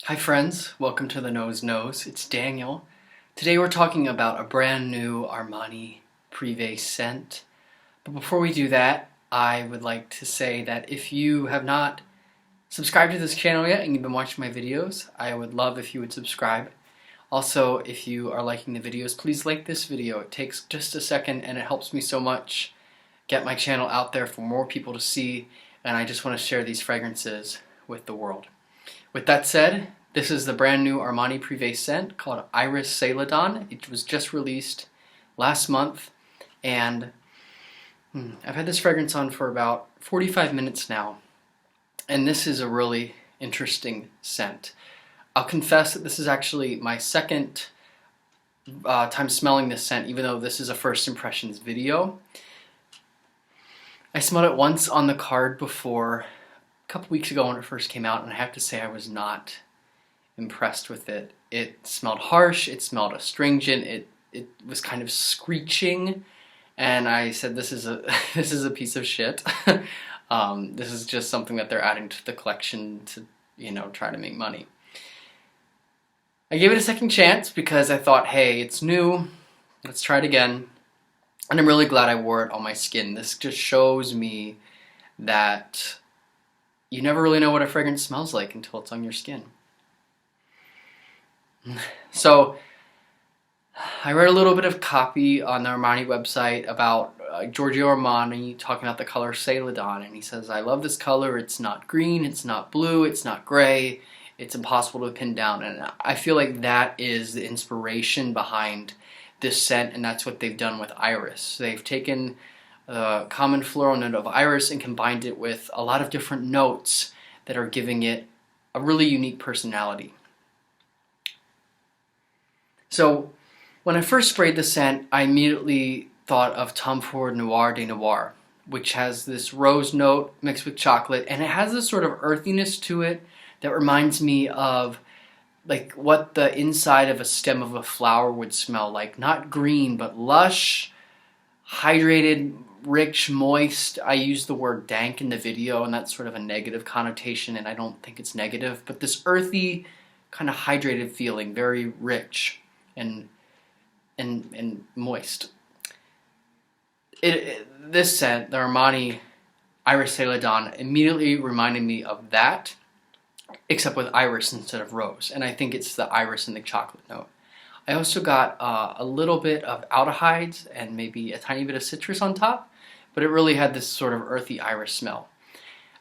Hi friends, welcome to the Nose Nose. It's Daniel. Today we're talking about a brand new Armani Prive scent. But before we do that, I would like to say that if you have not subscribed to this channel yet and you've been watching my videos, I would love if you would subscribe. Also, if you are liking the videos, please like this video. It takes just a second and it helps me so much get my channel out there for more people to see, and I just want to share these fragrances with the world. With that said, this is the brand new Armani Prive scent called Iris Celadon. It was just released last month, and I've had this fragrance on for about 45 minutes now, and this is a really interesting scent. I'll confess that this is actually my second time smelling this scent, even though this is a first impressions video. I smelled it once on the card before, a couple weeks ago when it first came out, and I have to say I was not impressed with it. It smelled harsh, it smelled astringent, it was kind of screeching, and I said this is a this is a piece of shit. This is just something that they're adding to the collection to, try to make money. I gave it a second chance because I thought, hey, it's new, let's try it again. And I'm really glad I wore it on my skin. This just shows me that you never really know what a fragrance smells like until it's on your skin. So, I read a little bit of copy on the Armani website about Giorgio Armani talking about the color Céladon, and he says, I love this color, it's not green, it's not blue, it's not gray, it's impossible to pin down. And I feel like that is the inspiration behind this scent, and that's what they've done with Iris. They've taken the common floral note of Iris and combined it with a lot of different notes that are giving it a really unique personality. So when I first sprayed the scent, I immediately thought of Tom Ford Noir de Noir, which has this rose note mixed with chocolate, and it has this sort of earthiness to it that reminds me of like what the inside of a stem of a flower would smell like. Not green, but lush, hydrated, rich, moist. I use the word dank in the video, and that's sort of a negative connotation, and I don't think it's negative, but this earthy, kind of hydrated feeling, very rich and moist. This scent, the Armani Iris Celadon, immediately reminded me of that, except with iris instead of rose, and I think it's the iris and the chocolate note. I also got a little bit of aldehydes and maybe a tiny bit of citrus on top, but it really had this sort of earthy iris smell.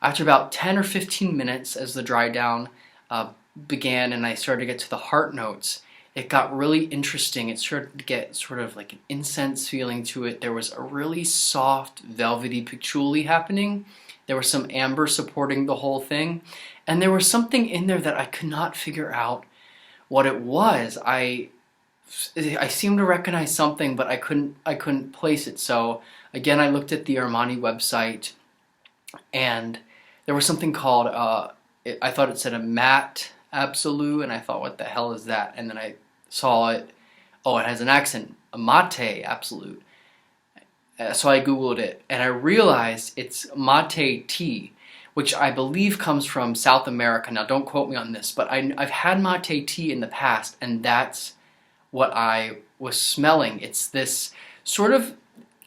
After about 10 or 15 minutes, as the dry down began and I started to get to the heart notes, it got really interesting. It started to get sort of like an incense feeling to it. There was a really soft, velvety patchouli happening. There was some amber supporting the whole thing. And there was something in there that I could not figure out what it was. I seemed to recognize something, but I couldn't place it. So again, I looked at the Armani website, and there was something called, I thought it said a matte absolute, and I thought, what the hell is that? And then I saw it, oh, it has an accent, a mate absolute. So I Googled it, and I realized it's mate tea, which I believe comes from South America. Now, don't quote me on this, but I've had mate tea in the past, and that's what I was smelling. It's this sort of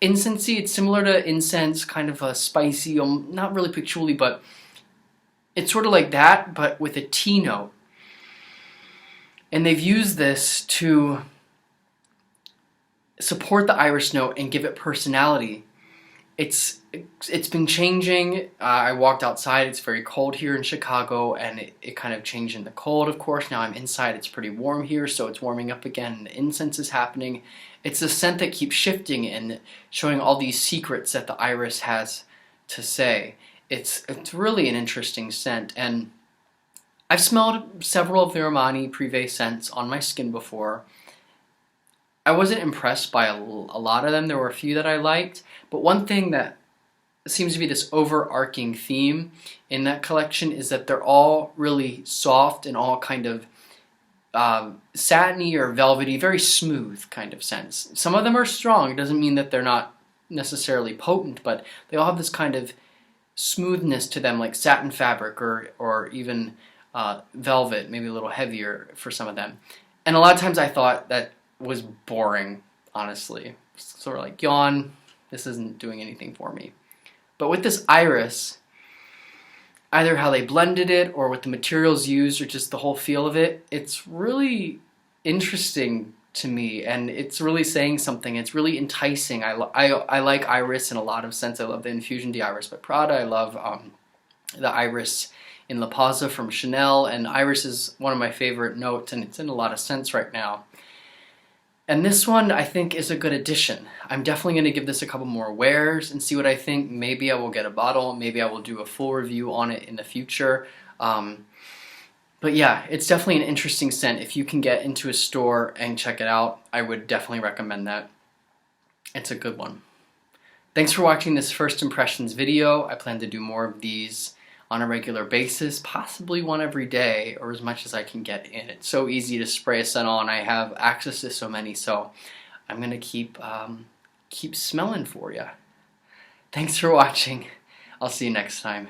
incensey. It's similar to incense, kind of a spicy, not really patchouli, but it's sort of like that, but with a tea note. And they've used this to support the iris note and give it personality. It's been changing. I walked outside. It's very cold here in Chicago, and it kind of changed in the cold, of course. Now I'm inside. It's pretty warm here, so it's warming up again. The incense is happening. It's a scent that keeps shifting and showing all these secrets that the iris has to say. It's really an interesting scent, and I've smelled several of the Armani Prive scents on my skin before. I wasn't impressed by a lot of them. There were a few that I liked, but one thing that seems to be this overarching theme in that collection is that they're all really soft and all kind of satiny or velvety, very smooth kind of scents. Some of them are strong. It doesn't mean that they're not necessarily potent, but they all have this kind of smoothness to them, like satin fabric or even velvet, maybe a little heavier for some of them. And a lot of times I thought that was boring, honestly. Sort of like, yawn, this isn't doing anything for me. But with this iris, either how they blended it or with the materials used or just the whole feel of it, it's really interesting to me, and it's really saying something. It's really enticing. I like iris in a lot of sense. I love the Infusion de Iris by Prada. I love the iris in La Pausa from Chanel, and iris is one of my favorite notes, and it's in a lot of scents right now. And this one, I think, is a good addition. I'm definitely going to give this a couple more wears and see what I think. Maybe I will get a bottle. Maybe I will do a full review on it in the future. But yeah, it's definitely an interesting scent. If you can get into a store and check it out, I would definitely recommend that. It's a good one. Thanks for watching this first impressions video. I plan to do more of these on a regular basis, possibly one every day, or as much as I can get in. It's so easy to spray a scent on. I have access to so many, so I'm gonna keep smelling for you. Thanks for watching. I'll see you next time.